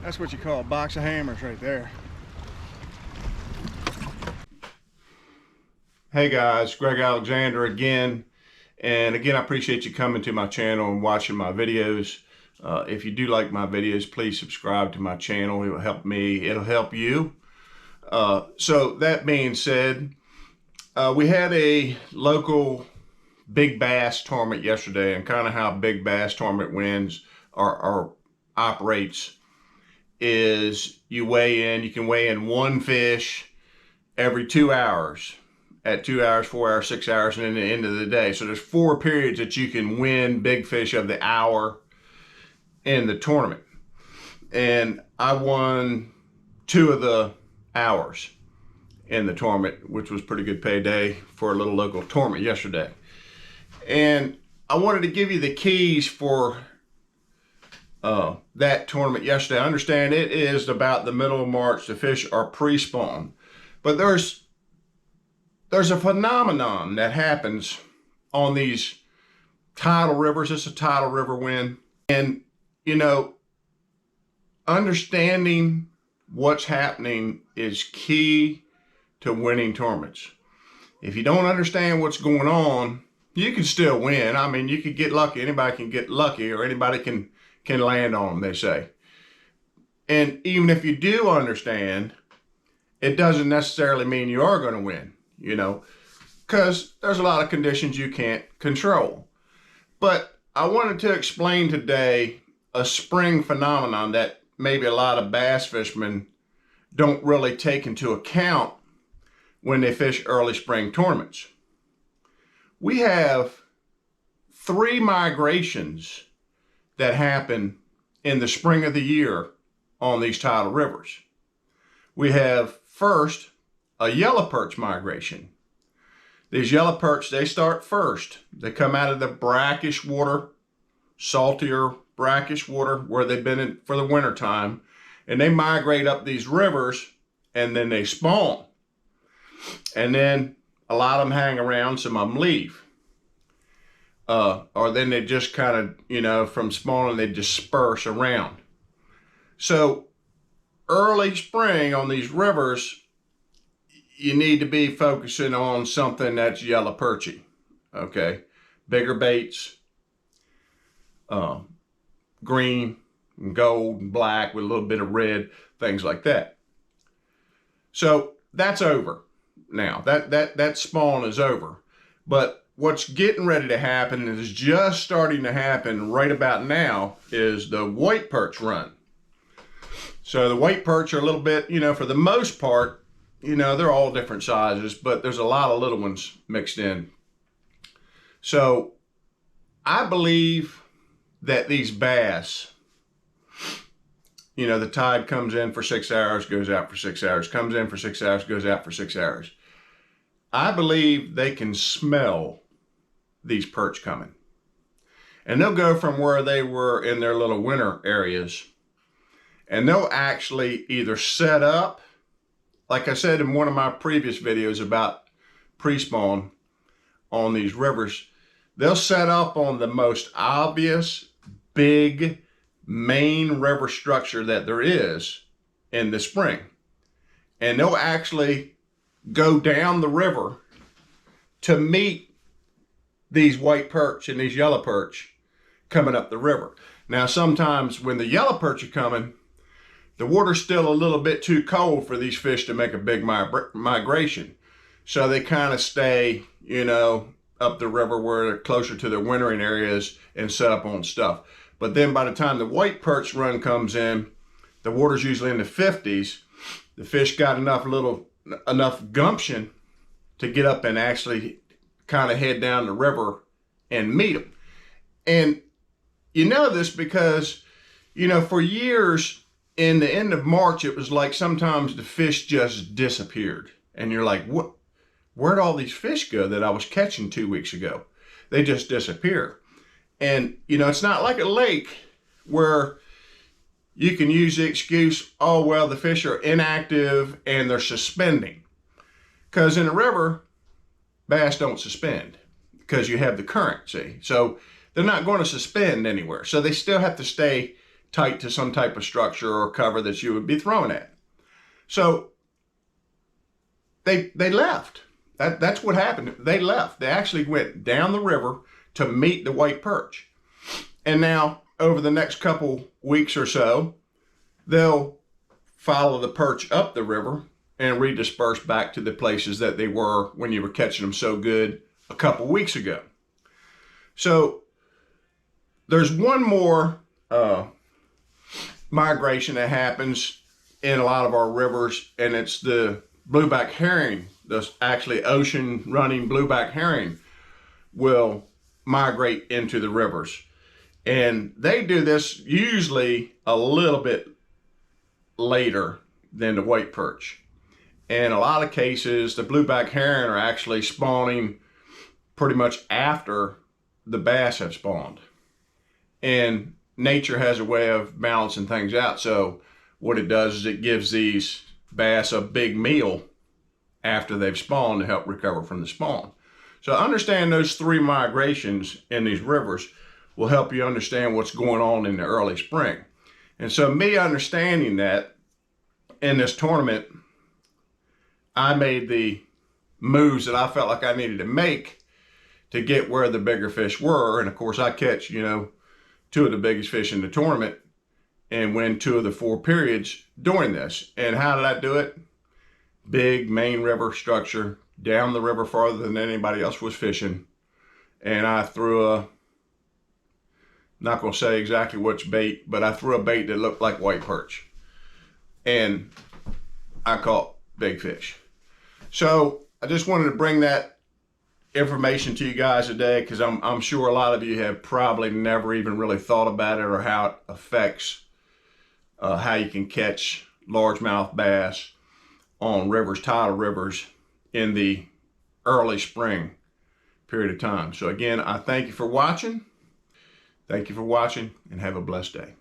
That's what you call a box of hammers right there. Hey guys, Greg Alexander again. And again, I appreciate you coming to my channel and watching my videos. If you do like my videos, please subscribe to my channel. It will help me, it'll help you. So that being said, we had a local big bass tournament yesterday, and kind of how big bass tournament wins or operates is you can weigh in one fish every 2 hours, at 2 hours, 4 hours, 6 hours, and then the end of the day. So there's 4 periods that you can win big fish of the hour in the tournament. And I won 2 of the hours in the tournament, which was pretty good payday for a little local tournament yesterday. And I wanted to give you the keys for that tournament yesterday. I understand it is about the middle of March. The fish are pre-spawn, but there's a phenomenon that happens on these tidal rivers. It's a tidal river win. And, you know, understanding what's happening is key to winning tournaments. If you don't understand what's going on, you can still win. I mean, you could get lucky. Anybody can get lucky, or anybody can land on them, they say. And even if you do understand, it doesn't necessarily mean you are going to win, you know, because there's a lot of conditions you can't control. But I wanted to explain today a spring phenomenon that maybe a lot of bass fishermen don't really take into account when they fish early spring tournaments. We have 3 migrations that happen in the spring of the year on these tidal rivers. We have first a yellow perch migration. These yellow perch, they start first. They come out of the brackish water, saltier brackish water where they've been in for the winter time, and they migrate up these rivers and then they spawn. And then a lot of them hang around, some of them leave. Or then they just kind of, you know, from spawning, they disperse around. So early spring on these rivers, you need to be focusing on something that's yellow perchy, okay? Bigger baits, green and gold and black with a little bit of red, things like that. So that's over now. That spawn is over. But what's getting ready to happen, and is just starting to happen right about now, is the white perch run. So the white perch are a little bit, you know, for the most part, you know, they're all different sizes, but there's a lot of little ones mixed in. So I believe that these bass, you know, the tide comes in for 6 hours, goes out for 6 hours, comes in for 6 hours, goes out for 6 hours. I believe they can smell these perch coming. And they'll go from where they were in their little winter areas, and they'll actually either set up, like I said in one of my previous videos about pre-spawn on these rivers, they'll set up on the most obvious, big, main river structure that there is in the spring. And they'll actually go down the river to meet these white perch and these yellow perch coming up the river. Now, sometimes when the yellow perch are coming, the water's still a little bit too cold for these fish to make a big migration. So they kind of stay, you know, up the river where they're closer to their wintering areas and set up on stuff. But then by the time the white perch run comes in, the water's usually in the 50s. The fish got enough gumption to get up and actually kind of head down the river and meet them. And you know this because, you know, for years in the end of March, it was like sometimes the fish just disappeared. And you're like, what? Where'd all these fish go that I was catching 2 weeks ago? They just disappear. And, you know, it's not like a lake where you can use the excuse, oh, well, the fish are inactive and they're suspending. Because in a river, bass don't suspend because you have the current, see? So they're not going to suspend anywhere. So they still have to stay tight to some type of structure or cover that you would be throwing at. So they left. That's what happened. They left. They actually went down the river to meet the white perch. And now, over the next couple weeks or so, they'll follow the perch up the river and redisperse back to the places that they were when you were catching them so good a couple weeks ago. So there's one more migration that happens in a lot of our rivers, and it's the blueback herring. The actually ocean running blueback herring will migrate into the rivers. And they do this usually a little bit later than the white perch. In a lot of cases, the blueback herring are actually spawning pretty much after the bass have spawned. And nature has a way of balancing things out. So what it does is it gives these bass a big meal after they've spawned to help recover from the spawn. So understand those three migrations in these rivers will help you understand what's going on in the early spring. And so me understanding that in this tournament, I made the moves that I felt like I needed to make to get where the bigger fish were. And of course I catch, two of the biggest fish in the tournament and win 2 of the 4 periods doing this. And how did I do it? Big main river structure, down the river farther than anybody else was fishing. And I threw not going to say exactly which bait, but I threw a bait that looked like white perch. And I caught big fish. So I just wanted to bring that information to you guys today, because I'm sure a lot of you have probably never even really thought about it or how it affects how you can catch largemouth bass on rivers, tidal rivers, in the early spring period of time. So again, I thank you for watching. Thank you for watching, and have a blessed day.